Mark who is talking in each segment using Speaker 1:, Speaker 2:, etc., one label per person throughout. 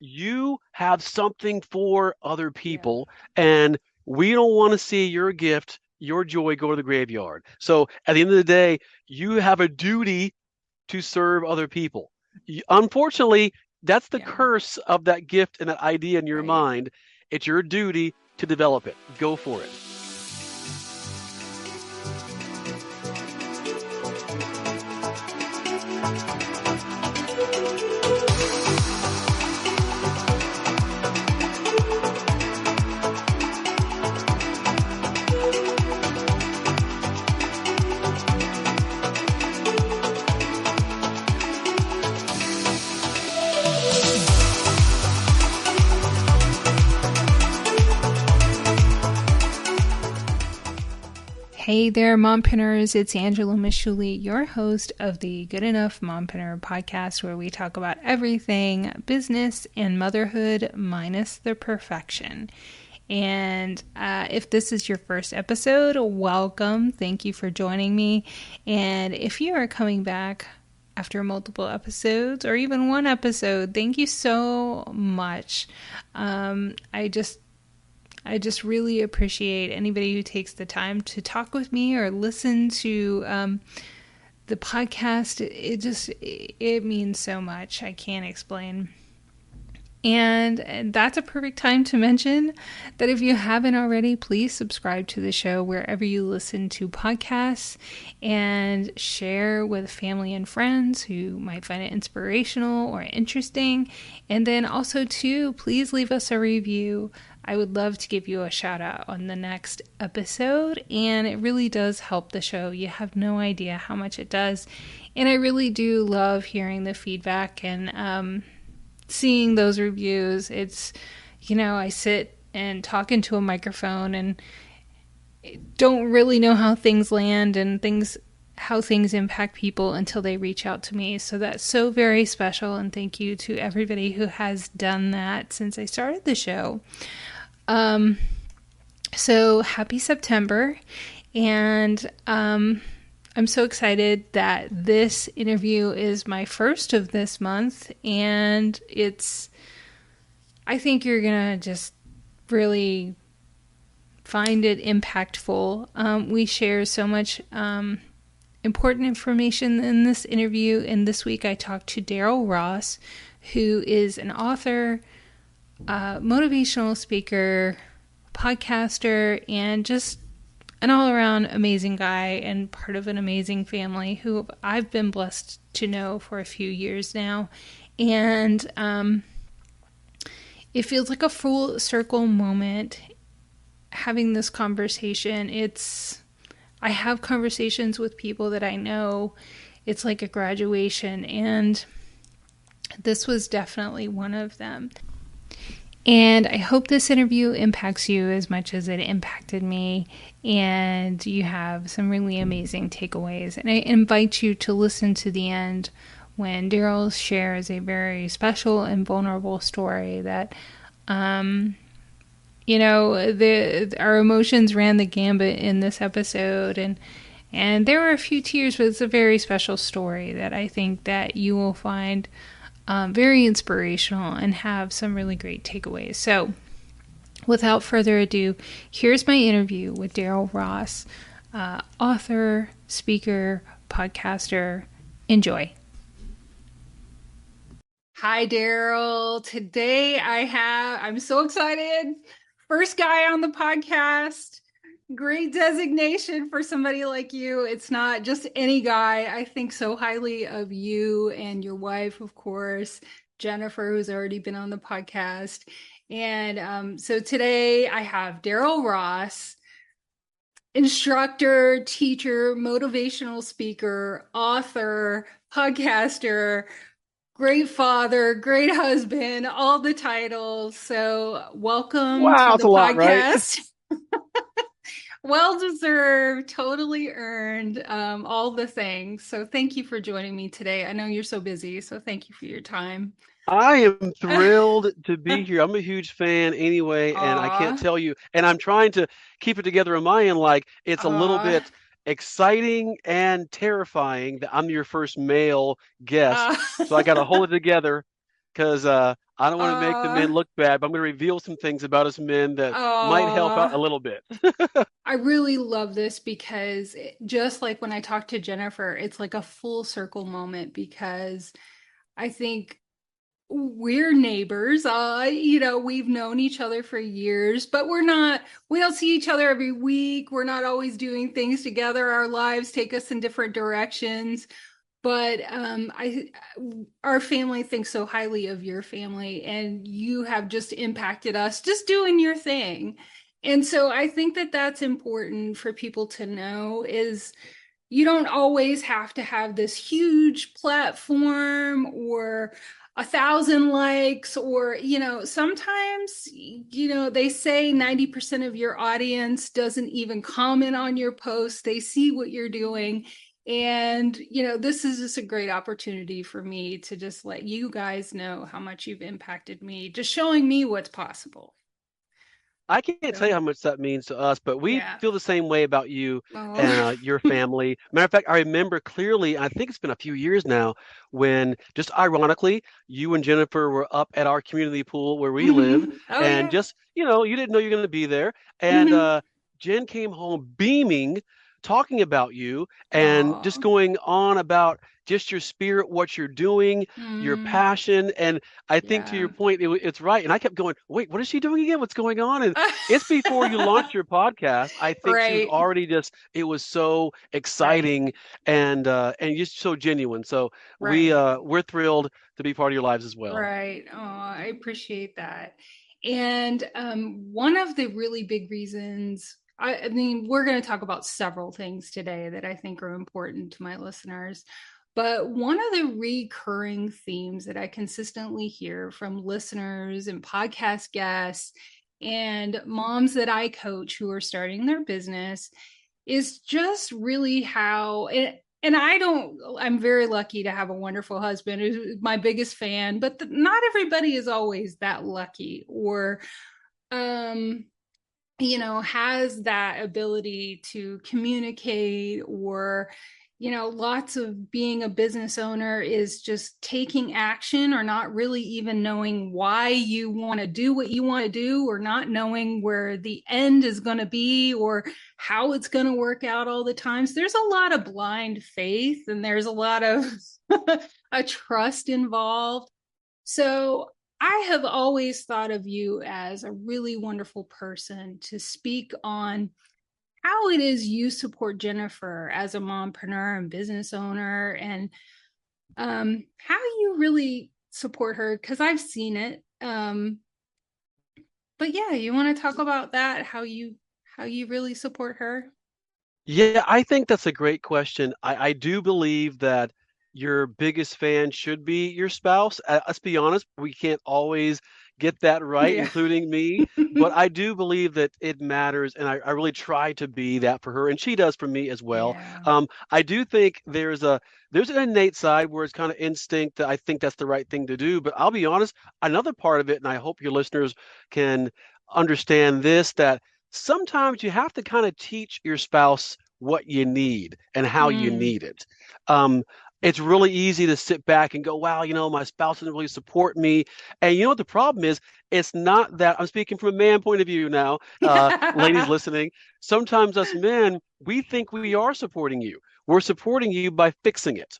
Speaker 1: you have something for other
Speaker 2: Yeah.
Speaker 1: people, and we don't want to see your gift, your joy go to the graveyard. So at the end of the day, you have a duty to serve other people. Unfortunately, that's the
Speaker 2: Yeah.
Speaker 1: curse of that gift and that idea in your
Speaker 2: Right.
Speaker 1: mind. It's your duty to develop it. Go for it.
Speaker 2: Hey there, mompreneurs. It's Angela Mishuli, your host of the Good Enough Mompreneur Podcast, where we talk about everything business and motherhood minus the perfection. And if this is your first episode, welcome. Thank you for joining me. And if you are coming back after multiple episodes or even one episode, thank you so much. I just really appreciate anybody who takes the time to talk with me or listen to the podcast. It means so much. I can't explain. And that's a perfect time to mention that if you haven't already, please subscribe to the show wherever you listen to podcasts and share with family and friends who might find it inspirational or interesting. And then also, too, please leave us a review. I would love to give you a shout out on the next episode, and it really does help the show. You have no idea how much it does. And I really do love hearing the feedback and seeing those reviews. It's, I sit and talk into a microphone and don't really know how things land and how things impact people until they reach out to me. So that's so very special, and thank you to everybody who has done that since I started the show. So happy September, and I'm so excited that this interview is my first of this month, and I think you're gonna just really find it impactful. We share so much important information in this interview, and this week I talked to Darryl Ross, who is an author, motivational speaker, podcaster, and just an all-around amazing guy and part of an amazing family who I've been blessed to know for a few years now. And it feels like a full circle moment having this conversation. I have conversations with people that I know. It's like a graduation, and this was definitely one of them. And I hope this interview impacts you as much as it impacted me, and you have some really amazing takeaways. And I invite you to listen to the end when Darryl shares a very special and vulnerable story that, our emotions ran the gambit in this episode, and there were a few tears, but it's a very special story that I think that you will find very inspirational and have some really great takeaways. So without further ado, here's my interview with Darryl Ross, author, speaker, podcaster. Enjoy. Hi, Darryl. Today I'm so excited. First guy on the podcast. Great designation for somebody like you. It's not just any guy. I think so highly of you and your wife, of course, Jennifer, who's already been on the podcast. And so today I have Darryl Ross, instructor, teacher, motivational speaker, author, podcaster, great father, great husband, all the titles. So welcome
Speaker 1: Wow,
Speaker 2: to
Speaker 1: it's
Speaker 2: the
Speaker 1: a lot, right?
Speaker 2: podcast. Well deserved, totally earned, all the things. So thank you for joining me today. I know you're so busy, so thank you for your time.
Speaker 1: I am thrilled to be here. I'm a huge fan anyway, and I can't
Speaker 2: Aw,
Speaker 1: tell you. And I'm trying to keep it together on my end. Like, it's a little
Speaker 2: aw,
Speaker 1: bit exciting and terrifying that I'm your first male guest.
Speaker 2: uh,
Speaker 1: So I got to hold it together because I don't want to make the men
Speaker 2: Uh,
Speaker 1: look bad, but I'm going to reveal some things about us men that might help out
Speaker 2: uh,
Speaker 1: a little bit.
Speaker 2: I really love this because just like when I talked to Jennifer, it's like a full circle moment because I think we're neighbors. We've known each other for years, but we don't see each other every week. We're not always doing things together. Our lives take us in different directions. But our family thinks so highly of your family, and you have just impacted us just doing your thing. And so I think that that's important for people to know is you don't always have to have this huge platform or 1,000 likes or sometimes they say 90% of your audience doesn't even comment on your post. They see what you're doing, and this is just a great opportunity for me to just let you guys know how much you've impacted me, just showing me what's possible.
Speaker 1: I can't tell
Speaker 2: So
Speaker 1: you how much that means to us, but we
Speaker 2: yeah.
Speaker 1: feel the same way about you and
Speaker 2: Oh.
Speaker 1: your family. Matter of fact, I remember clearly, I think it's been a few years now, when just ironically, you and Jennifer were up at our community pool where we live,
Speaker 2: Oh
Speaker 1: and
Speaker 2: yeah.
Speaker 1: just, you didn't know you were going to be there. And
Speaker 2: Hmm.
Speaker 1: Jen came home beaming, talking about you and just
Speaker 2: Oh.
Speaker 1: going on about just your spirit, what you're doing, your
Speaker 2: Mm,
Speaker 1: passion. And I think to
Speaker 2: yeah.
Speaker 1: your point, it's right. And I kept going, wait, what is she doing again? What's going on? And it's before you launched your podcast. I think she was
Speaker 2: Right.
Speaker 1: already just, it was so
Speaker 2: Right.
Speaker 1: exciting and just so genuine. So
Speaker 2: Right.
Speaker 1: we're thrilled to be part of your lives as well.
Speaker 2: Right. Oh, I appreciate that. And one of the really big reasons, I mean, we're going to talk about several things today that I think are important to my listeners. But one of the recurring themes that I consistently hear from listeners and podcast guests and moms that I coach who are starting their business is just really how it, and I'm very lucky to have a wonderful husband who's my biggest fan, but not everybody is always that lucky or um has that ability to communicate or lots of being a business owner is just taking action or not really even knowing why you want to do what you want to do or not knowing where the end is going to be or how it's going to work out all the times. There's a lot of blind faith and there's a lot of a trust involved. So I have always thought of you as a really wonderful person to speak on how it is you support Jennifer as a mompreneur and business owner, and how you really support her because I've seen it. But yeah, you want to talk about that? How you really support her?
Speaker 1: Yeah, I think that's a great question. I do believe that your biggest fan should be your spouse. Let's be honest, we can't always get that right,
Speaker 2: Yeah.
Speaker 1: including me. But I do believe that it matters, and I really try to be that for her, and she does for me as well.
Speaker 2: Yeah.
Speaker 1: I do think there's an innate side where it's kind of instinct that I think that's the right thing to do. But I'll be honest, another part of it, and I hope your listeners can understand this, that sometimes you have to kind of teach your spouse what you need and how you
Speaker 2: Mm.
Speaker 1: need it. Um, it's really easy to sit back and go, wow, my spouse doesn't really support me. And you know what the problem is? It's not that I'm speaking from a man point of view now, ladies listening. Sometimes us men, we think we are supporting you. We're supporting you by fixing it.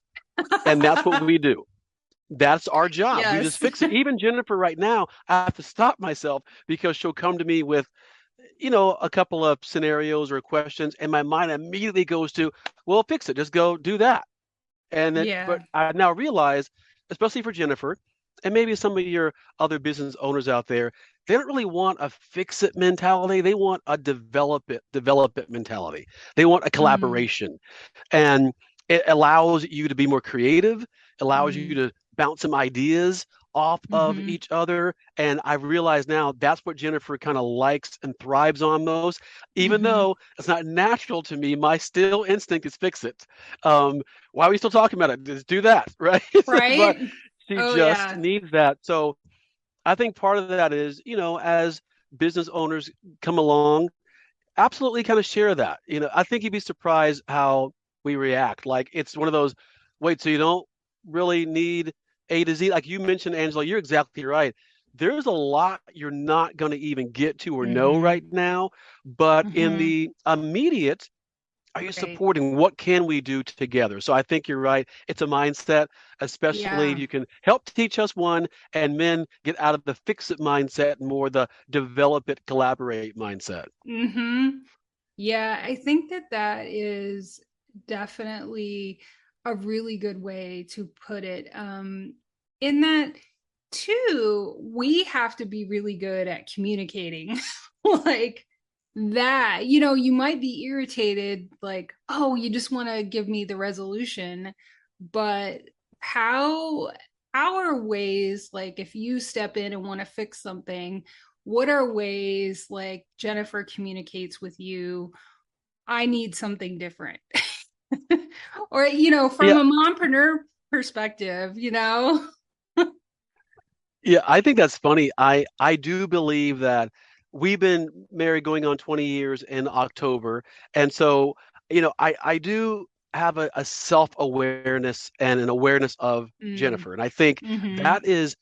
Speaker 1: And that's what we do. That's our job. We just
Speaker 2: Yes.
Speaker 1: fix it. Even Jennifer right now, I have to stop myself because she'll come to me with a couple of scenarios or questions, and my mind immediately goes to, well, fix it. Just go do that.
Speaker 2: Yeah.
Speaker 1: But I now realize, especially for Jennifer, and maybe some of your other business owners out there, they don't really want a fix it mentality. They want a develop it mentality. They want a
Speaker 2: Mm.
Speaker 1: collaboration. And it allows you to be more creative, allows you
Speaker 2: Mm.
Speaker 1: to bounce some ideas off of
Speaker 2: Mm-hmm.
Speaker 1: each other. And I realize now that's what Jennifer kind of likes and thrives on most. Even
Speaker 2: Mm-hmm.
Speaker 1: though it's not natural to me, my still instinct is fix it. Why are we still talking about it? Just do that, right? But
Speaker 2: Right?
Speaker 1: she
Speaker 2: Oh
Speaker 1: just
Speaker 2: yeah.
Speaker 1: needs that. So I think part of that is, as business owners come along, absolutely kind of share that. I think you'd be surprised how we react. Like it's one of those, wait, so you don't really need A to Z. Like you mentioned, Angela, you're exactly right. There's a lot you're not going to even get to or know right
Speaker 2: Mm-hmm.
Speaker 1: now, but in
Speaker 2: Mm-hmm.
Speaker 1: the immediate, are you
Speaker 2: Right.
Speaker 1: supporting what can we do together? So I think you're right. It's a mindset, especially if
Speaker 2: Yeah.
Speaker 1: you can help teach us one and men get out of the fix it mindset and more the develop it, collaborate mindset.
Speaker 2: Mm-hmm. Yeah, I think that that is definitely a really good way to put it. In that, too, we have to be really good at communicating. Like that, you might be irritated, like, oh, you just want to give me the resolution, but how how are ways, like, if you step in and want to fix something, what are ways like Jennifer communicates with you, I need something different? Or, from
Speaker 1: Yeah,
Speaker 2: a mompreneur perspective.
Speaker 1: yeah, I think that's funny. I do believe that we've been married going on 20 years in October, and so I do have a self-awareness and an awareness of
Speaker 2: Mm.
Speaker 1: Jennifer, and I think
Speaker 2: Mm-hmm.
Speaker 1: that is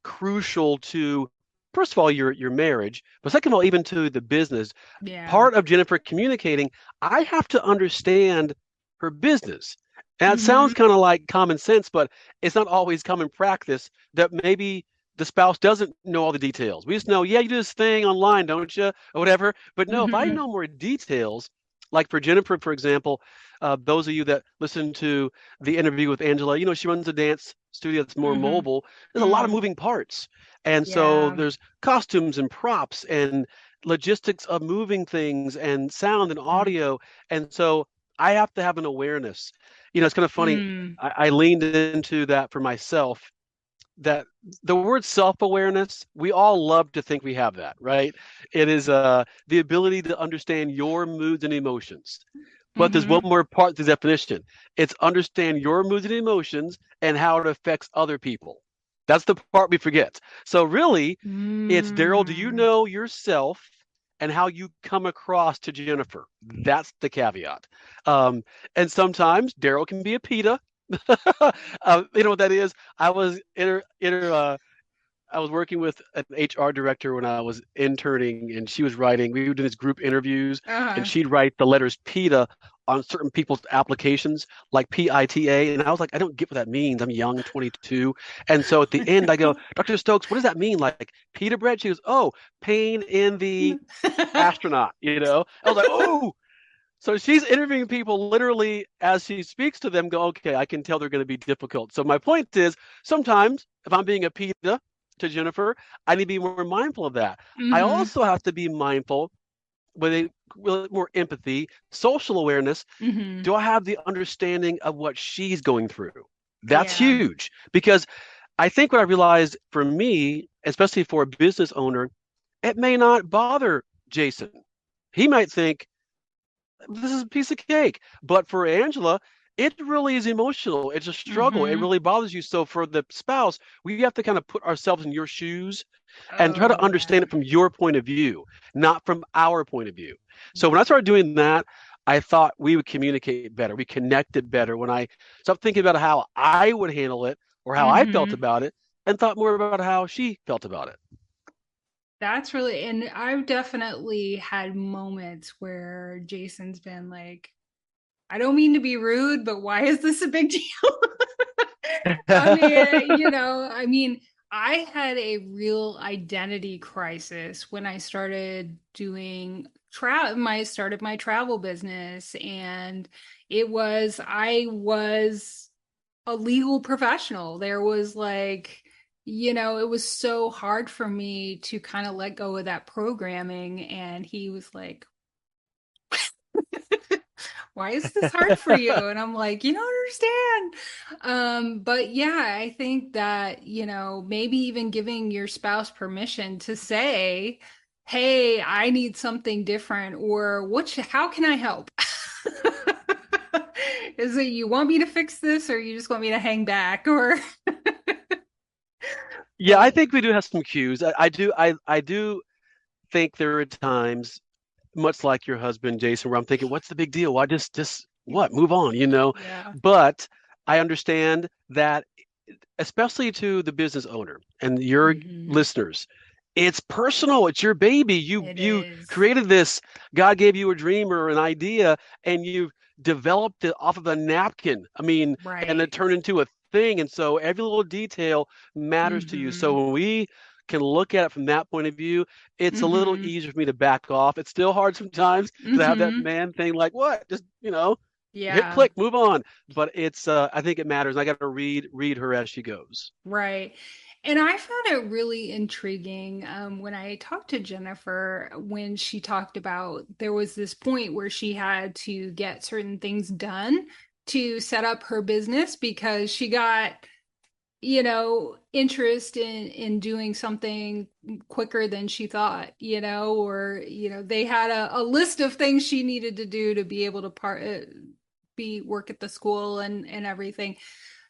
Speaker 1: crucial to first of all your marriage, but second of all even to the business.
Speaker 2: Yeah.
Speaker 1: Part of Jennifer communicating, I have to understand her business. And it sounds
Speaker 2: Mm-hmm.
Speaker 1: kind of like common sense, but it's not always common practice that maybe the spouse doesn't know all the details. We just know, yeah, you do this thing online, don't you? Or whatever. But no, if I
Speaker 2: Mm-hmm.
Speaker 1: know more details, like for Jennifer, for example, those of you that listen to the interview with Angela, she runs a dance studio that's more
Speaker 2: Mm-hmm.
Speaker 1: mobile. There's a lot of
Speaker 2: Mm.
Speaker 1: moving parts. And so
Speaker 2: Yeah.
Speaker 1: there's costumes and props and logistics of moving things and sound and
Speaker 2: Mm.
Speaker 1: audio. And so I have to have an awareness. It's kind of funny.
Speaker 2: Mm.
Speaker 1: I leaned into that for myself, that the word self-awareness, we all love to think we have that, right? It is the ability to understand your moods and emotions. But there's one
Speaker 2: Mm-hmm.
Speaker 1: more part to the definition. It's understand your moods and emotions and how it affects other people. That's the part we forget. So really, it's Darryl, do you
Speaker 2: Mm.
Speaker 1: know yourself and how you come across to Jennifer? That's the caveat. Um, and sometimes Darryl can be a PETA. You know what that is? I was I was working with an HR director when I was interning, and she was writing. We would do these group interviews, and
Speaker 2: Uh-huh.
Speaker 1: she'd write the letters PETA on certain people's applications, like PITA. And I was like, I don't get what that means. I'm young, 22. And so at the end, I go, Dr. Stokes, what does that mean? Like pita bread? She goes, oh, pain in the astronaut. I was like, oh. So she's interviewing people literally as she speaks to them, go, okay, I can tell they're going to be difficult. So my point is sometimes if I'm being a PETA to Jennifer, I need to be more mindful of that. I
Speaker 2: Mm-hmm.
Speaker 1: also have to be mindful with more empathy, social awareness.
Speaker 2: Mm-hmm.
Speaker 1: Do I have the understanding of what she's going through? That's
Speaker 2: Yeah.
Speaker 1: huge because I think what I realized for me, especially for a business owner, it may not bother Jason. He might think, this is a piece of cake. But for Angela, it really is emotional. It's a struggle. It
Speaker 2: Mm-hmm.
Speaker 1: really bothers you. So for the spouse, we have to kind of put ourselves in your shoes and try
Speaker 2: Oh,
Speaker 1: to understand
Speaker 2: yeah.
Speaker 1: it from your point of view, not from our point of view. So when I started doing that, I thought we would communicate better. We connected better when I stopped thinking about how I would handle it or how I felt
Speaker 2: Mm-hmm.
Speaker 1: about it and thought more about how she felt about it.
Speaker 2: That's really, and I've definitely had moments where Jason's been like, I don't mean to be rude, but why is this a big deal? I mean, I had a real identity crisis when I started doing started my travel business, and I was a legal professional. There was like, it was so hard for me to kind of let go of that programming. And he was like, why is this hard for you? And I'm like, you don't understand. But yeah, I think that, maybe even giving your spouse permission to say, hey, I need something different, or how can I help? Is it you want me to fix this, or you just want me to hang back? Or
Speaker 1: Yeah, I
Speaker 2: but
Speaker 1: think we do have some cues. I do think there are times much like your husband, Jason, where I'm thinking, what's the big deal? Why just what? Move on.
Speaker 2: yeah.
Speaker 1: But I understand that especially to the business owner and your
Speaker 2: Mm-hmm.
Speaker 1: listeners, it's personal. It's your baby.
Speaker 2: It
Speaker 1: You
Speaker 2: is.
Speaker 1: created this. God gave you a dream or an idea, and you've developed it off of a napkin. I mean, and it
Speaker 2: Right.
Speaker 1: turned into a thing. And so every little detail matters to you.
Speaker 2: Mm-hmm.
Speaker 1: So when we can look at it from that point of view, it's a little
Speaker 2: Mm-hmm.
Speaker 1: easier for me to back off. It's still hard sometimes because I have that
Speaker 2: Mm-hmm.
Speaker 1: man thing like, what? Just, hit
Speaker 2: Yeah.
Speaker 1: click, move on. But it's I think it matters. I got to read her as she goes.
Speaker 2: Right. And I found it really intriguing when I talked to Jennifer when she talked about there was this point where she had to get certain things done to set up her business because she got, interest in doing something quicker than she thought, or, they had a list of things she needed to do to be able to be work at the school and everything.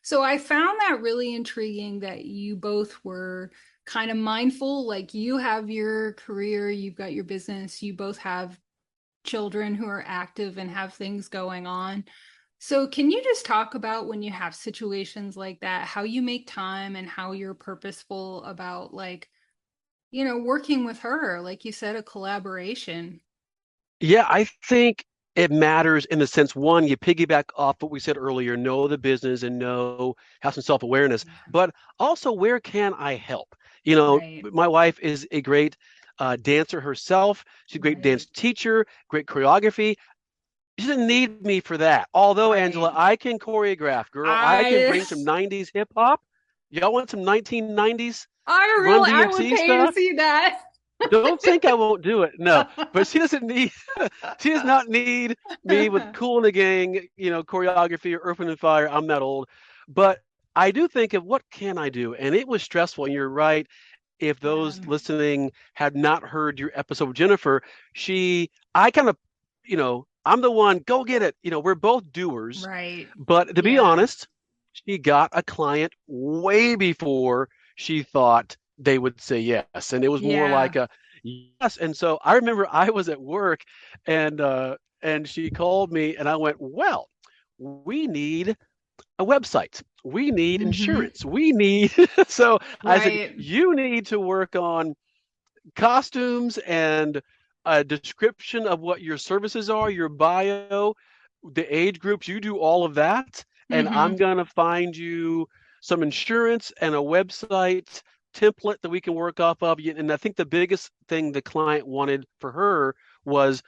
Speaker 2: So I found that really intriguing that you both were kind of mindful. Like you have your career, you've got your business, you both have children who are active and have things going on. So can you just talk about when you have situations like that, how you make time and how you're purposeful about like, working with her, like you said, a collaboration.
Speaker 1: Yeah, I think it matters in the sense one, you piggyback off what we said earlier, know the business and have some self-awareness, but also where can I help?
Speaker 2: Right,
Speaker 1: My wife is a great dancer herself. She's a great dance
Speaker 2: right,
Speaker 1: teacher, great choreography. She doesn't need me for that. Although, Angela,
Speaker 2: right.
Speaker 1: I can choreograph, girl. I can
Speaker 2: I
Speaker 1: bring some 90s hip hop. Y'all want some 1990s Run
Speaker 2: I would
Speaker 1: DMC
Speaker 2: pay to
Speaker 1: stuff?
Speaker 2: see that.
Speaker 1: Don't think I won't do it. No, but she doesn't need, she does not need me with Cool and the Gang, choreography or Earth, Wind and Fire. I'm that old. But I do think of what can I do? And it was stressful. And you're right. If
Speaker 2: Yeah.
Speaker 1: those listening had not heard your episode with Jennifer, I kind of, I'm the one, go get it. We're both doers.
Speaker 2: Right.
Speaker 1: But to be
Speaker 2: Yeah.
Speaker 1: honest, she got a client way before she thought they would say yes. And it was more
Speaker 2: Yeah.
Speaker 1: like a yes. And so I remember I was at work and she called me and I went, well, we need a website. We need
Speaker 2: Mm-hmm.
Speaker 1: insurance. We need so I said,
Speaker 2: Right.
Speaker 1: you need to work on costumes and a description of what your services are, your bio, the age groups, you do all of that. And I'm
Speaker 2: Mm-hmm.
Speaker 1: going to find you some insurance and a website template that we can work off of. And I think the biggest thing the client wanted for her was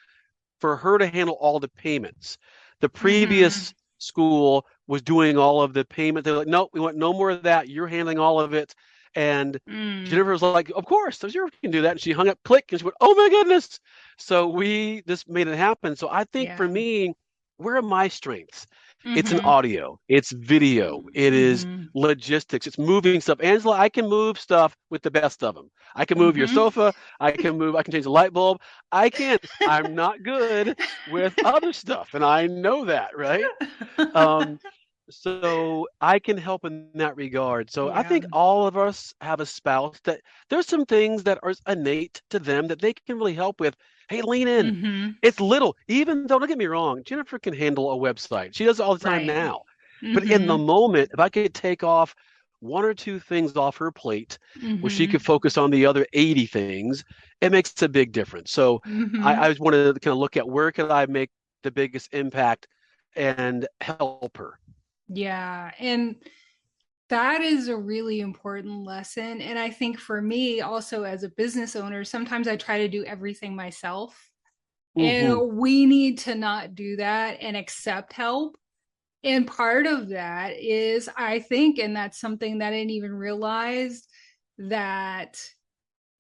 Speaker 1: for her to handle all the payments. The
Speaker 2: Mm-hmm.
Speaker 1: previous school was doing all of the payment. They're like, nope, we want no more of that. You're handling all of it. And
Speaker 2: Mm.
Speaker 1: Jennifer was like, of course, so you can do that. And she hung up, click, and she went, oh my goodness. So we this made it happen. So I think for
Speaker 2: Yeah.
Speaker 1: me, where are my strengths? It's an
Speaker 2: Mm-hmm.
Speaker 1: audio, it's video, it is
Speaker 2: Mm-hmm.
Speaker 1: logistics, it's moving stuff. Angela, I can move stuff with the best of them. I can move your
Speaker 2: Mm-hmm.
Speaker 1: sofa, I can change a light bulb. I can't. I'm not good with other stuff, and I know that, right? Um, so I can help in that regard. So I
Speaker 2: Yeah.
Speaker 1: think all of us have a spouse that there's some things that are innate to them that they can really help with. Hey, lean in.
Speaker 2: Mm-hmm.
Speaker 1: It's little, even though, don't get me wrong, Jennifer can handle a website. She does it all the time
Speaker 2: Right.
Speaker 1: now. But in the
Speaker 2: Mm-hmm.
Speaker 1: moment, if I could take off one or two things off her plate where she
Speaker 2: Mm-hmm.
Speaker 1: could focus on the other 80 things, it makes a big difference. So
Speaker 2: Mm-hmm.
Speaker 1: I just wanted to kind of look at where can I make the biggest impact and help her.
Speaker 2: Yeah. And that is a really important lesson. And I think for me, also as a business owner, sometimes I try to do everything myself.
Speaker 1: Hmm.
Speaker 2: And we need to not do that and accept help. And part of that is, I think, and that's something that I didn't even realize, that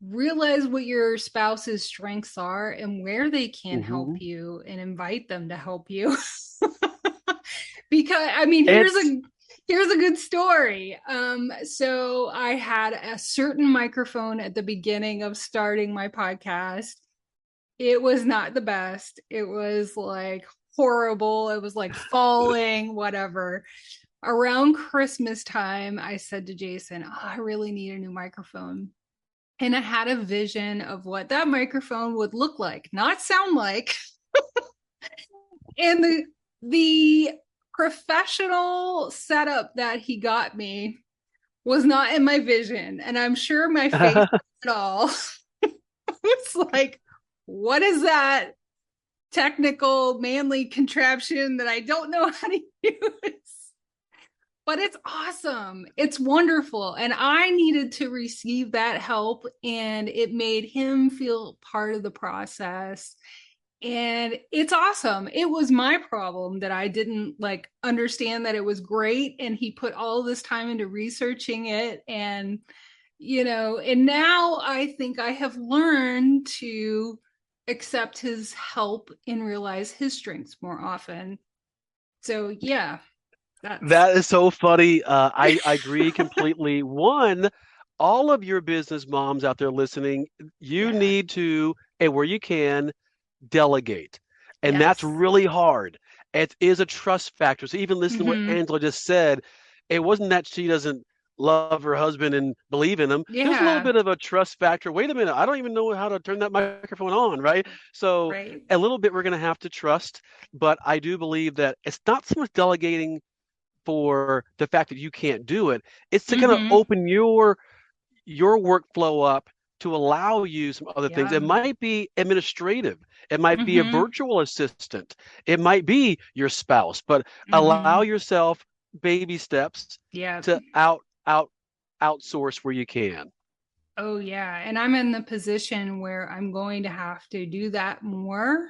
Speaker 2: realize what your spouse's strengths are and where they can help
Speaker 1: Hmm.
Speaker 2: you and invite them to help you. Because I mean,
Speaker 1: It's
Speaker 2: here's a good story. So I had a certain microphone at the beginning of starting my podcast. It was not the best. It was like horrible. It was like falling, whatever. Around Christmas time, I said to Jason, oh, I really need a new microphone. And I had a vision of what that microphone would look like, not sound like. And the professional setup that he got me, was not in my vision. And I'm sure my face at all. It's like, what is that technical manly contraption that I don't know how to use? But it's awesome. It's wonderful. And I needed to receive that help, and it made him feel part of the process. And it's awesome. It was my problem that I didn't like understand that it was great. And he put all this time into researching it. And, and now I think I have learned to accept his help and realize his strengths more often. So, yeah.
Speaker 1: That is so funny. I agree completely. One, all of your business moms out there listening, you
Speaker 2: Yeah.
Speaker 1: need to, and where you can, delegate. And that's
Speaker 2: Yes.
Speaker 1: really hard. It is a trust factor. So even listening to what
Speaker 2: Mm-hmm.
Speaker 1: Angela just said, it wasn't that she doesn't love her husband and believe in him. There's a little
Speaker 2: Yeah.
Speaker 1: bit of a trust factor. Wait a minute, I don't even know how to turn that microphone on, right? So
Speaker 2: Right.
Speaker 1: a little bit we're going to have to trust, but I do believe that it's not so much delegating for the fact that you can't do it. It's to kind of
Speaker 2: Mm-hmm.
Speaker 1: open your workflow up to allow you some other things.
Speaker 2: Yeah.
Speaker 1: It might be administrative. It might be a
Speaker 2: Mm-hmm.
Speaker 1: virtual assistant. It might be your spouse, but allow
Speaker 2: Mm-hmm.
Speaker 1: yourself baby steps
Speaker 2: Yeah.
Speaker 1: to outsource where you can.
Speaker 2: Oh, yeah. And I'm in the position where I'm going to have to do that more.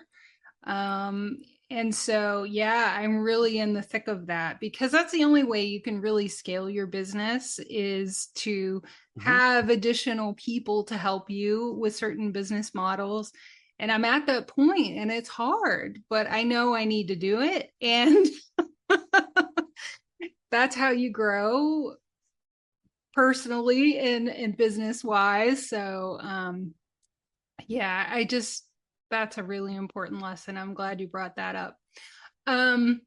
Speaker 2: Um, and so, yeah, I'm really in the thick of that, because that's the only way you can really scale your business, is to
Speaker 1: Mhm.
Speaker 2: have additional people to help you with certain business models. And I'm at that point, and it's hard, but I know I need to do it. And that's how you grow personally and business wise. So, yeah, that's a really important lesson. I'm glad you brought that up. Um,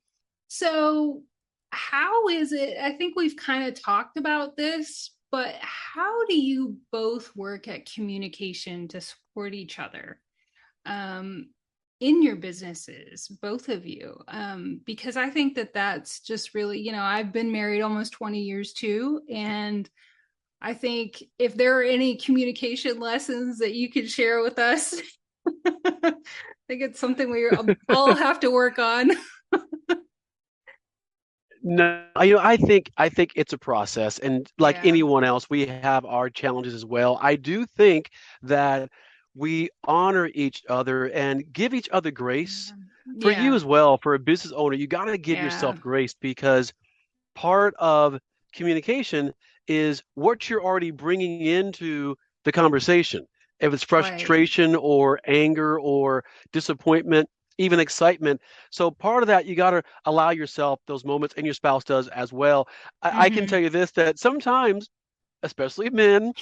Speaker 2: so how is it? I think we've kind of talked about this, but how do you both work at communication to support each other um, in your businesses, both of you? Because I think that that's just really, I've been married almost 20 years too. And I think if there are any communication lessons that you could share with us, I think it's something we all have to work on.
Speaker 1: No, I think it's a process, and like
Speaker 2: Yeah.
Speaker 1: anyone else, we have our challenges as well. I do think that we honor each other and give each other grace. For you
Speaker 2: Yeah.
Speaker 1: as well, for a business owner, you got to give
Speaker 2: Yeah.
Speaker 1: yourself grace, because part of communication is what you're already bringing into the conversation. If it's
Speaker 2: Right.
Speaker 1: frustration or anger or disappointment, even excitement. So part of that, you got to allow yourself those moments, and your spouse does as well. I can
Speaker 2: Mm-hmm.
Speaker 1: tell you this, that sometimes, especially men,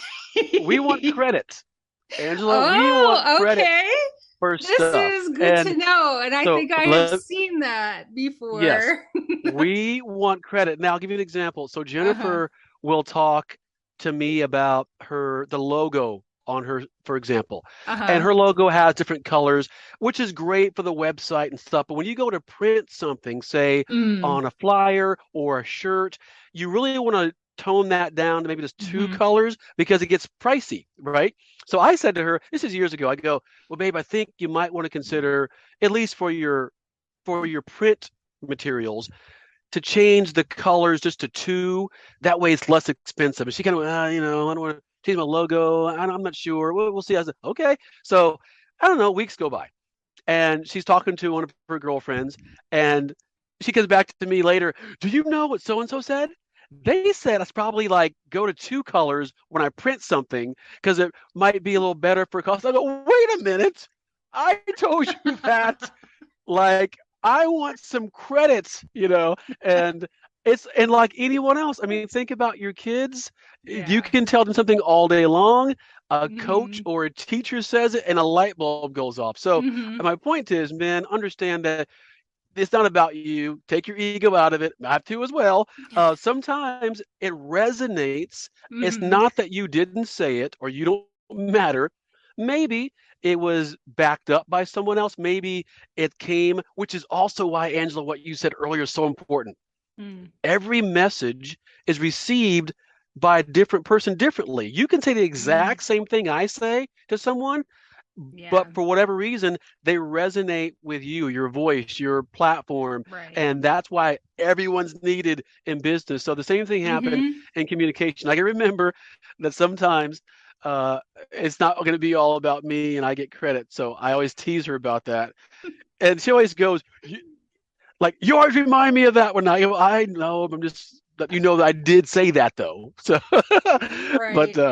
Speaker 1: we want credit. Angela, we want
Speaker 2: Oh,
Speaker 1: credit
Speaker 2: okay.
Speaker 1: for
Speaker 2: This
Speaker 1: stuff.
Speaker 2: is good to
Speaker 1: And
Speaker 2: know. And I
Speaker 1: so
Speaker 2: think I have seen that
Speaker 1: yes,
Speaker 2: before.
Speaker 1: we want credit. Now, I'll give you an example. So
Speaker 2: Uh-huh.
Speaker 1: Jennifer will talk to me about the logo on her, for example. And
Speaker 2: Uh-huh.
Speaker 1: her logo has different colors, which is great for the website and stuff. But when you go to print something, say
Speaker 2: Mm.
Speaker 1: on a flyer or a shirt, you really want to tone that down to maybe just two
Speaker 2: Mm-hmm.
Speaker 1: colors, because it gets pricey, right? So I said to her, this is years ago, I go, well, babe, I think you might want to consider, at least for your print materials, to change the colors just to two. That way it's less expensive. And she kind of, I don't want to change my logo. I'm not sure. We'll see. I said, okay. So I don't know, weeks go by, and she's talking to one of her girlfriends, and she comes back to me later. Do you know what so and so said? They said I should probably like go to two colors when I print something, because it might be a little better for cost. I go, wait a minute. I told you that. Like, I want some credits, and and like anyone else. I mean, think about your kids. You
Speaker 2: Yeah.
Speaker 1: can tell them something all day long. A coach
Speaker 2: Mm-hmm.
Speaker 1: or a teacher says it, and a light bulb goes off. So
Speaker 2: Mm-hmm.
Speaker 1: my point is, men, understand that it's not about you. Take your ego out of it. I have to as well. Sometimes it resonates. It's
Speaker 2: Mm-hmm.
Speaker 1: not that you didn't say it or you don't matter. Maybe it was backed up by someone else. Maybe it came, which is also why, Angela, what you said earlier is so important.
Speaker 2: Mm.
Speaker 1: Every message is received by a different person differently. You can say the
Speaker 2: Mm-hmm.
Speaker 1: exact same thing I say to someone, but
Speaker 2: Yeah.
Speaker 1: for whatever reason, they resonate with you, your voice, your platform.
Speaker 2: Right.
Speaker 1: And that's why everyone's needed in business. So the same thing happened
Speaker 2: Mm-hmm.
Speaker 1: in communication. I can remember that sometimes uh, it's not going to be all about me and I get credit. So I always tease her about that. And she always goes, like, you always remind me of that one. I know, I'm just, that I did say that though. So, but
Speaker 2: Right.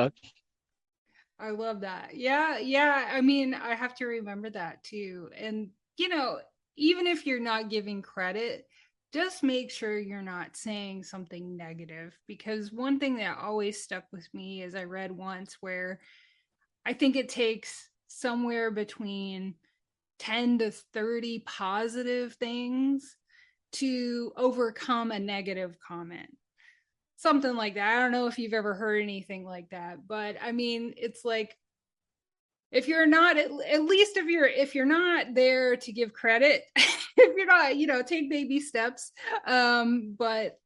Speaker 2: I love that. Yeah, yeah. I mean, I have to remember that too. And, you know, even if you're not giving credit, just make sure you're not saying something negative. Because one thing that always stuck with me is I read once where I think it takes somewhere between 10 to 30 positive things to overcome a negative comment. Something like that. I don't know if you've ever heard anything like that, but I mean, it's like if you're not at least if you're not there to give credit, if you're not, take baby steps, but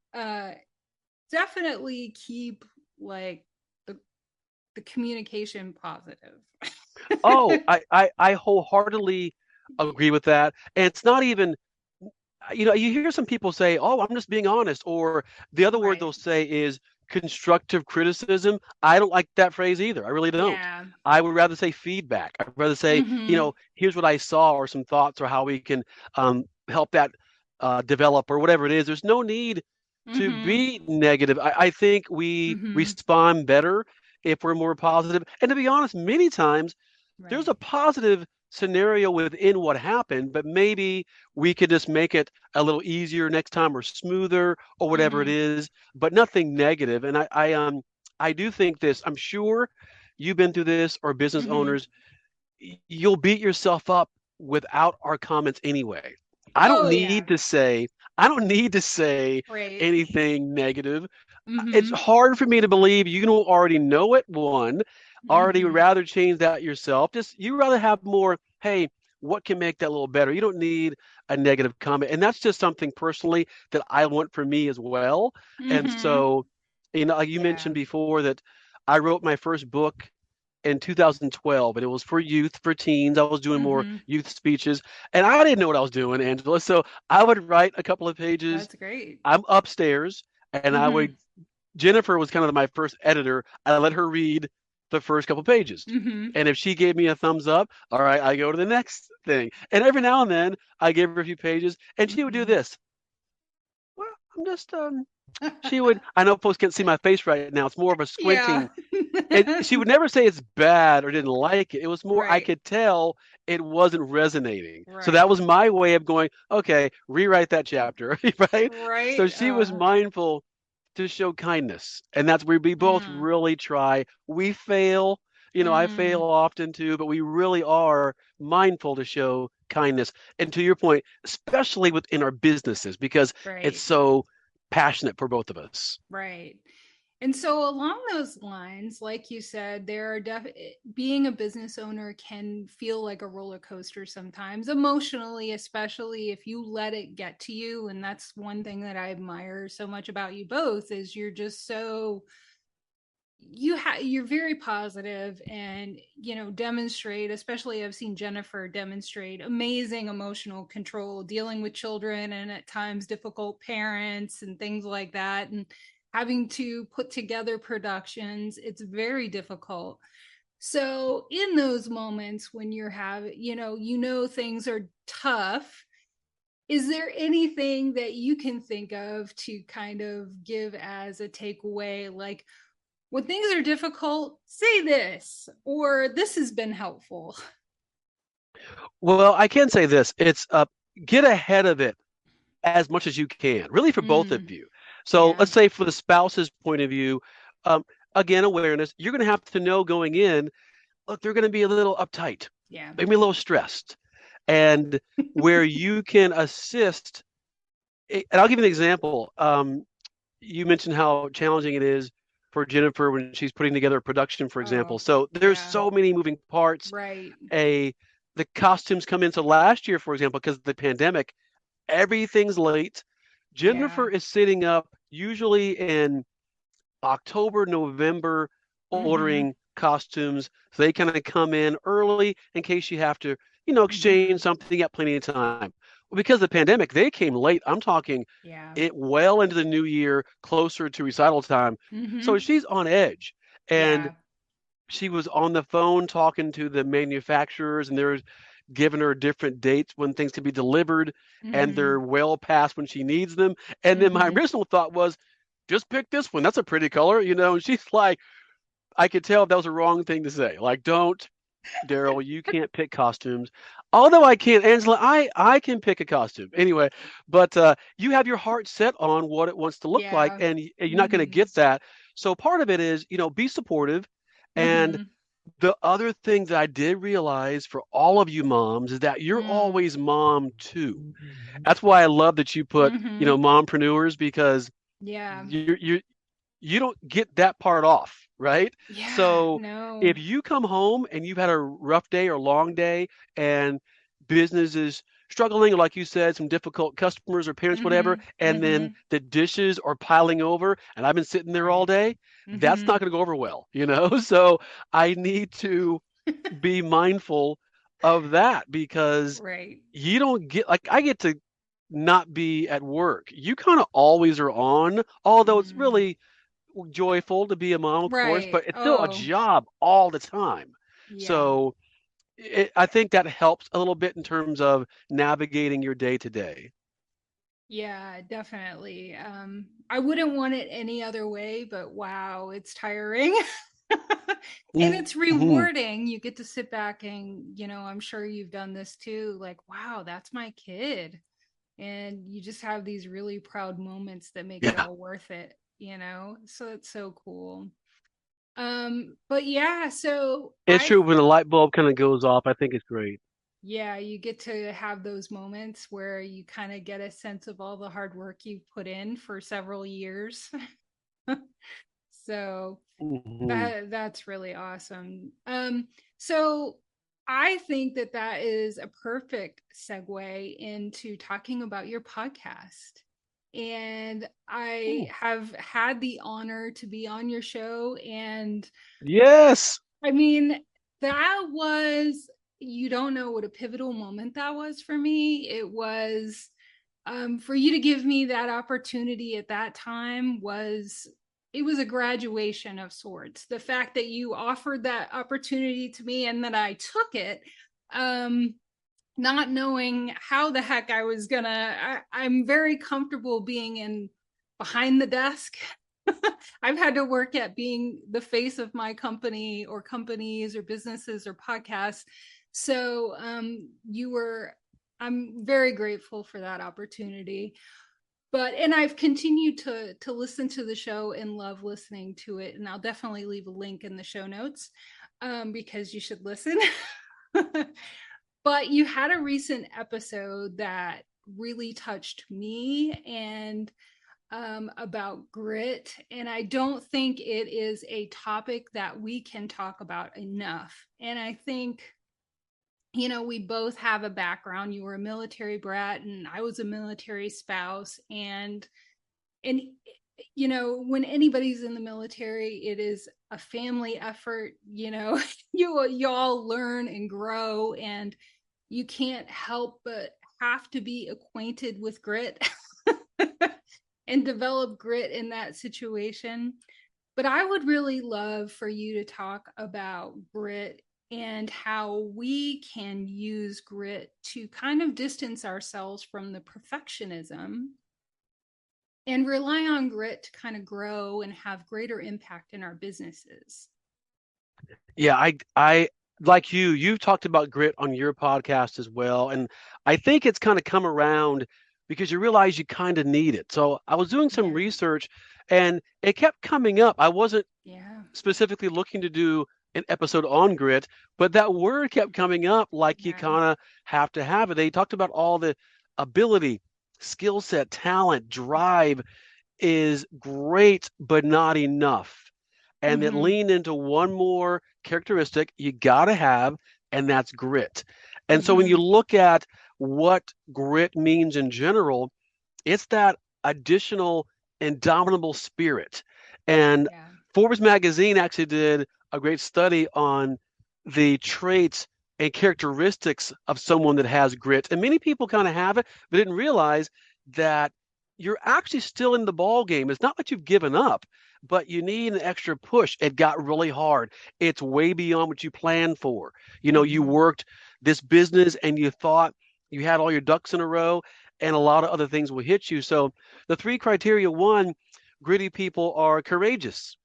Speaker 2: definitely keep like the the communication positive.
Speaker 1: oh, I wholeheartedly agree with that. And it's not even, you hear some people say, "Oh, I'm just being honest," or the other word
Speaker 2: Right.
Speaker 1: they'll say is constructive criticism. I don't like that phrase either. I really don't.
Speaker 2: Yeah.
Speaker 1: I would rather say feedback. I'd rather say,
Speaker 2: Mm-hmm.
Speaker 1: here's what I saw, or some thoughts, or how we can help that develop, or whatever it is. There's no need to
Speaker 2: Mm-hmm.
Speaker 1: be negative. I think we
Speaker 2: Mm-hmm.
Speaker 1: respond better if we're more positive. And to be honest, many times there's
Speaker 2: Right.
Speaker 1: a positive scenario within what happened, but maybe we could just make it a little easier next time, or smoother, or whatever it
Speaker 2: Mm-hmm.
Speaker 1: is, but nothing negative. And I do think this. I'm sure you've been through this, or business
Speaker 2: Mm-hmm.
Speaker 1: owners, you'll beat yourself up without our comments anyway. I don't
Speaker 2: Oh yeah.
Speaker 1: need to say I don't need to say
Speaker 2: Right.
Speaker 1: anything negative. It's
Speaker 2: Mm-hmm.
Speaker 1: hard for me to believe you don't already know it, one, already would
Speaker 2: Mm-hmm.
Speaker 1: rather change that yourself. Just you rather have more, hey, what can make that a little better? You don't need a negative comment. And that's just something personally that I want for me as well. And
Speaker 2: Mm-hmm.
Speaker 1: so, like you
Speaker 2: Yeah.
Speaker 1: mentioned before, that I wrote my first book in 2012, and it was for youth, for teens. I was doing more
Speaker 2: Mm-hmm.
Speaker 1: youth speeches, and I didn't know what I was doing, Angela. So I would write a couple of pages.
Speaker 2: That's great.
Speaker 1: I'm upstairs, and I
Speaker 2: Mm-hmm.
Speaker 1: would Jennifer was kind of my first editor. I let her read the first couple pages.
Speaker 2: Mm-hmm.
Speaker 1: And if she gave me a thumbs up, all right, I go to the next thing. And every now and then I gave her a few pages, and she would do
Speaker 2: Mm-hmm.
Speaker 1: this. Well, I'm just she would, I know folks can't see my face right now. It's more of a
Speaker 2: Yeah.
Speaker 1: squinting. And she would never say it's bad or didn't like it. It was more I
Speaker 2: Right.
Speaker 1: could tell it wasn't resonating. So that
Speaker 2: Right.
Speaker 1: was my way of going, okay, rewrite that chapter, right? So
Speaker 2: Right.
Speaker 1: she was mindful to show kindness. And that's where we both
Speaker 2: Mm,
Speaker 1: really try. We fail. I fail
Speaker 2: mm,
Speaker 1: often too, but we really are mindful to show kindness. And to your point, especially within our businesses, because it's
Speaker 2: right.
Speaker 1: so passionate for both of us.
Speaker 2: Right. And so along those lines, like you said, there are being a business owner can feel like a roller coaster sometimes, emotionally, especially if you let it get to you. And that's one thing that I admire so much about you both is you're just so you're very positive and demonstrate, especially I've seen Jennifer demonstrate amazing emotional control dealing with children and at times difficult parents and things like that, and having to put together productions. It's very difficult. So in those moments when you're having, things are tough, is there anything that you can think of to kind of give as a takeaway, like when things are difficult, say this, or this has been helpful?
Speaker 1: Well, I can say this. It's get ahead of it as much as you can, really for both of
Speaker 2: Mm,
Speaker 1: you. So
Speaker 2: yeah.
Speaker 1: let's say for the spouse's point of view, um, again, awareness, you're going to have to know going in, look, they're going to be a little uptight,
Speaker 2: Yeah.
Speaker 1: maybe a little stressed. And where you can assist, and I'll give you an example. You mentioned how challenging it is for Jennifer when she's putting together a production, for example.
Speaker 2: Oh,
Speaker 1: So there's
Speaker 2: yeah.
Speaker 1: so many moving parts.
Speaker 2: Right.
Speaker 1: A The costumes come in. So last year, for example, because of the pandemic, everything's late.
Speaker 2: Yeah.
Speaker 1: Jennifer is sitting up usually in October, November
Speaker 2: Mm-hmm.
Speaker 1: ordering costumes. So they kind of come in early in case you have to, exchange
Speaker 2: Mm-hmm.
Speaker 1: something. You got plenty of time. Well, because of the pandemic, they came late. I'm talking
Speaker 2: Yeah.
Speaker 1: it well into the new year, closer to recital time. So
Speaker 2: Mm-hmm.
Speaker 1: she's on edge. And
Speaker 2: Yeah.
Speaker 1: she was on the phone talking to the manufacturers, and they're giving her different dates when things can be delivered, and
Speaker 2: Mm-hmm.
Speaker 1: they're well past when she needs them. And then my
Speaker 2: Mm-hmm.
Speaker 1: original thought was, just pick this one. That's a pretty color, And she's like, I could tell that was a wrong thing to say. Like, don't, Darryl, you can't pick costumes. Although I can, Angela, I can pick a costume anyway. But you have your heart set on what it wants to look like,
Speaker 2: Yeah.
Speaker 1: and you're not going to
Speaker 2: Mm-hmm.
Speaker 1: get that. So part of it is, be supportive. And
Speaker 2: Mm-hmm.
Speaker 1: the other thing that I did realize for all of you moms is that you're
Speaker 2: Mm.
Speaker 1: always mom too. That's why I love that you put,
Speaker 2: Mm-hmm.
Speaker 1: mompreneurs, because
Speaker 2: Yeah.
Speaker 1: you don't get that part off, right?
Speaker 2: Yeah.
Speaker 1: So
Speaker 2: No.
Speaker 1: if you come home and you've had a rough day or long day, and business is struggling, or like you said, some difficult customers or parents, whatever,
Speaker 2: Mm-hmm.
Speaker 1: and then
Speaker 2: Mm-hmm.
Speaker 1: the dishes are piling over and I've been sitting there all
Speaker 2: Right.
Speaker 1: day, that's
Speaker 2: Mm-hmm.
Speaker 1: not going to go over well. So I need to be mindful of that, because
Speaker 2: Right.
Speaker 1: you don't get, like, I get to not be at work. You kind of always are on, although it's
Speaker 2: Mm.
Speaker 1: really joyful to be a mom, of course,
Speaker 2: Right.
Speaker 1: but it's still a
Speaker 2: Oh,
Speaker 1: job all the time.
Speaker 2: yeah.
Speaker 1: So I think that helps a little bit in terms of navigating your day to day.
Speaker 2: Yeah, definitely. I wouldn't want it any other way, but wow, it's tiring. And it's
Speaker 1: Mm-hmm.
Speaker 2: rewarding. You get to sit back and, I'm sure you've done this too. Like, wow, that's my kid. And you just have these really proud moments that make it
Speaker 1: Yeah,
Speaker 2: all worth it. So it's so cool. But yeah, so
Speaker 1: it's true. When the light bulb kind of goes off, I think it's great.
Speaker 2: yeah, you get to have those moments where you kind of get a sense of all the hard work you've put in for several years. So
Speaker 1: Hmm.
Speaker 2: that's really awesome. So I think that that is a perfect segue into talking about your podcast. And I have had the honor to be on your show, and
Speaker 1: Yes.
Speaker 2: I mean, that was, you don't know what a pivotal moment that was for me. It was, for you to give me that opportunity at that time was, it was a graduation of sorts. The fact that you offered that opportunity to me and that I took it, um, not knowing how the heck I was I'm very comfortable being in behind the desk. I've had to work at being the face of my company or companies or businesses or podcasts. So I'm very grateful for that opportunity. And I've continued to listen to the show and love listening to it. And I'll definitely leave a link in the show notes, because you should listen. But you had a recent episode that really touched me, and about grit. And I don't think it is a topic that we can talk about enough. And I think, we both have a background. You were a military brat, and I was a military spouse. And when anybody's in the military, it is a family effort. You all learn and grow, and you can't help but have to be acquainted with grit and develop grit in that situation. But I would really love for you to talk about grit and how we can use grit to kind of distance ourselves from the perfectionism and rely on grit to kind of grow and have greater impact in our businesses.
Speaker 1: Yeah, I like you've talked about grit on your podcast as well. And I think it's kind of come around because you realize you kind of need it. So I was doing some
Speaker 2: Yeah.
Speaker 1: research, and it kept coming up. I wasn't
Speaker 2: Yeah.
Speaker 1: specifically looking to do an episode on grit, but that word kept coming up, like you
Speaker 2: Yeah.
Speaker 1: kind of have to have it. They talked about all the ability, skill set, talent, drive is great, but not enough. And it
Speaker 2: Mm-hmm.
Speaker 1: leaned into one more characteristic you got to have, and that's grit. And so when
Speaker 2: Mm-hmm.
Speaker 1: you look at what grit means in general, it's that additional indomitable spirit. And
Speaker 2: Yeah.
Speaker 1: Forbes magazine actually did a great study on the traits and characteristics of someone that has grit. And many people kind of have it, but didn't realize that you're actually still in the ball game. It's not that you've given up, but you need an extra push. It got really hard. It's way beyond what you planned for. You
Speaker 2: Mm-hmm.
Speaker 1: worked this business and you thought you had all your ducks in a row, and a lot of other things will hit you. So the three criteria: one, gritty people are courageous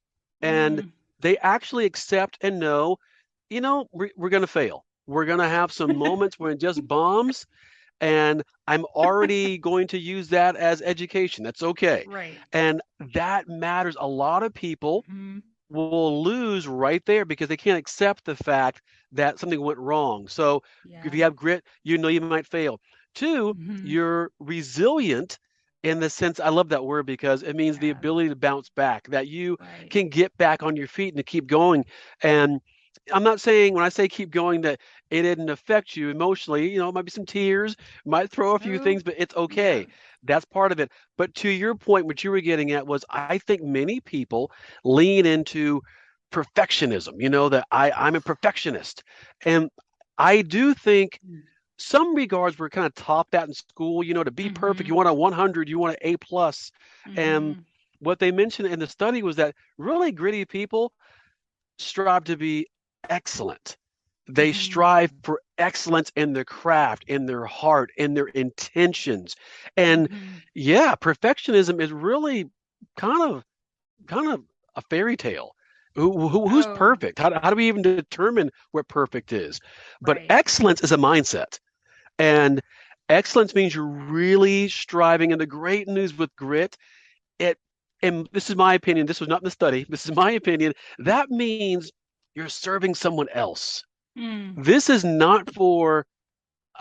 Speaker 1: and
Speaker 2: Mm.
Speaker 1: they actually accept and know, we're going to fail. We're going to have some moments when it just bombs, and I'm already going to use that as education. That's okay.
Speaker 2: Right.
Speaker 1: And that matters. A lot of people
Speaker 2: Mm-hmm.
Speaker 1: will lose right there because they can't accept the fact that something went wrong. So if
Speaker 2: Yeah.
Speaker 1: you have grit, you might fail. Two,
Speaker 2: Mm-hmm.
Speaker 1: you're resilient in the sense, I love that word because it means the
Speaker 2: Yeah.
Speaker 1: ability to bounce back, that you
Speaker 2: Right.
Speaker 1: can get back on your feet and to keep going. And I'm not saying when I say keep going that it didn't affect you emotionally. It might be some tears, might throw a few
Speaker 2: Oh,
Speaker 1: things, but it's
Speaker 2: yeah.
Speaker 1: okay. That's part of it. But to your point, what you were getting at was I think many people lean into perfectionism, that I'm a perfectionist. And I do think some regards we're kind of taught that in school, to be perfect.
Speaker 2: Mm-hmm.
Speaker 1: You want a 100, you want an A plus. And
Speaker 2: Mm-hmm.
Speaker 1: what they mentioned in the study was that really gritty people strive to be excellent. They
Speaker 2: Mm-hmm.
Speaker 1: strive for excellence in their craft, in their heart, in their intentions. And
Speaker 2: Mm-hmm.
Speaker 1: yeah, perfectionism is really kind of kind of a fairy tale. Who's
Speaker 2: Oh,
Speaker 1: perfect? How do we even determine what perfect is? But
Speaker 2: right.
Speaker 1: excellence is a mindset. And excellence means you're really striving. And the great news with grit, it, and this is my opinion, this was not in the study, this is my opinion, that means you're serving someone else.
Speaker 2: Mm.
Speaker 1: This is not for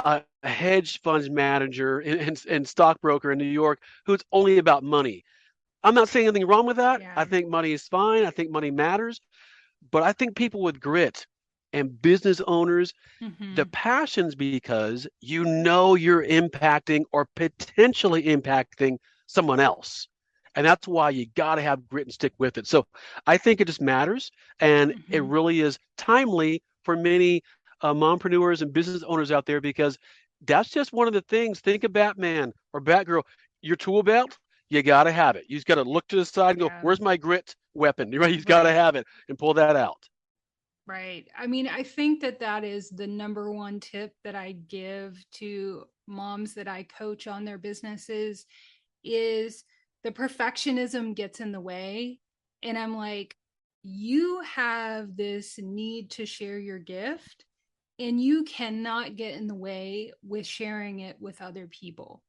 Speaker 1: a hedge fund manager and stockbroker in New York who's only about money. I'm not saying anything wrong with that.
Speaker 2: Yeah.
Speaker 1: I think money is fine. I think money matters. But I think people with grit and business owners, the
Speaker 2: Mm-hmm.
Speaker 1: passion's because you're impacting or potentially impacting someone else. And that's why you got to have grit and stick with it. So I think it just matters. And it
Speaker 2: Mm-hmm.
Speaker 1: really is timely for many mompreneurs and business owners out there because that's just one of the things. Think of Batman or Batgirl, your tool belt, you got to have it. You just got to look to the side and go,
Speaker 2: Yeah.
Speaker 1: where's my grit weapon? Right? You've got to
Speaker 2: Right.
Speaker 1: have it and pull that out.
Speaker 2: Right. I mean, I think that that is the number one tip that I give to moms that I coach on their businesses is the perfectionism gets in the way. And I'm like, you have this need to share your gift, and you cannot get in the way with sharing it with other people.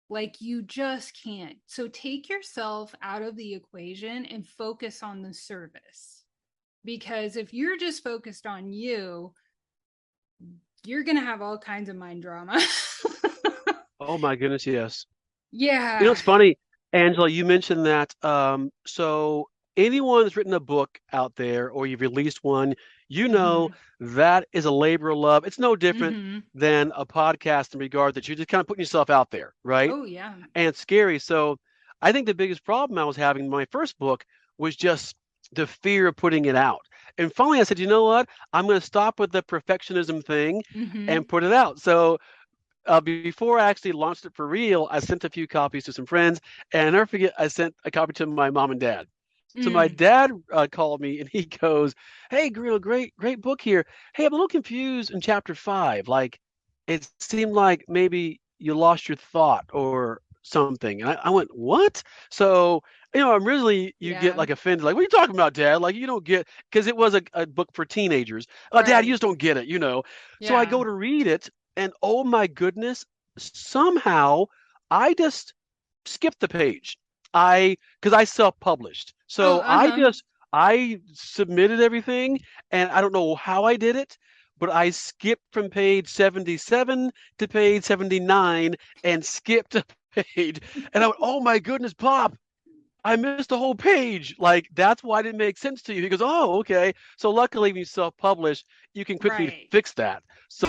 Speaker 2: Like, you just can't. So take yourself out of the equation and focus on the service. Because if you're just focused on you, you're going to have all kinds of mind drama.
Speaker 1: Oh my goodness, yes.
Speaker 2: Yeah.
Speaker 1: It's funny, Angela, you mentioned that. So anyone that's written a book out there or you've released one,
Speaker 2: Mm-hmm.
Speaker 1: that is a labor of love. It's no different
Speaker 2: Mm-hmm.
Speaker 1: than a podcast in regard that you're just kind of putting yourself out there, right?
Speaker 2: Oh, yeah.
Speaker 1: And it's scary. So I think the biggest problem I was having in my first book was just the fear of putting it out. And finally I said, you know what? I'm going to stop with the perfectionism thing
Speaker 2: Mm-hmm.
Speaker 1: and put it out. So before I actually launched it for real, I sent a few copies to some friends, and I never forget, I sent a copy to my mom and dad. So my
Speaker 2: Mm.
Speaker 1: dad called me and he goes, "Hey, Grillo, great book here. Hey, I'm a little confused in chapter 5. Like, it seemed like maybe you lost your thought or something." And I went, "What?" So, originally you get
Speaker 2: Yeah.
Speaker 1: like offended, like, "What are you talking about, Dad? Like, you don't get," because it was a book for teenagers. Dad, you
Speaker 2: Right.
Speaker 1: just don't get it. So I
Speaker 2: Yeah.
Speaker 1: go to read it, and oh my goodness, somehow I just skipped the page. Because I self-published.
Speaker 2: Oh,
Speaker 1: So
Speaker 2: uh-huh.
Speaker 1: I submitted everything and I don't know how I did it, but I skipped from page 77 to page 79 and skipped a page. And I went, "Oh my goodness, Bob, I missed the whole page." Like that's why it didn't make sense to you. He goes, "Oh, okay." So luckily when you self-publish, you can quickly
Speaker 2: Right.
Speaker 1: fix that. So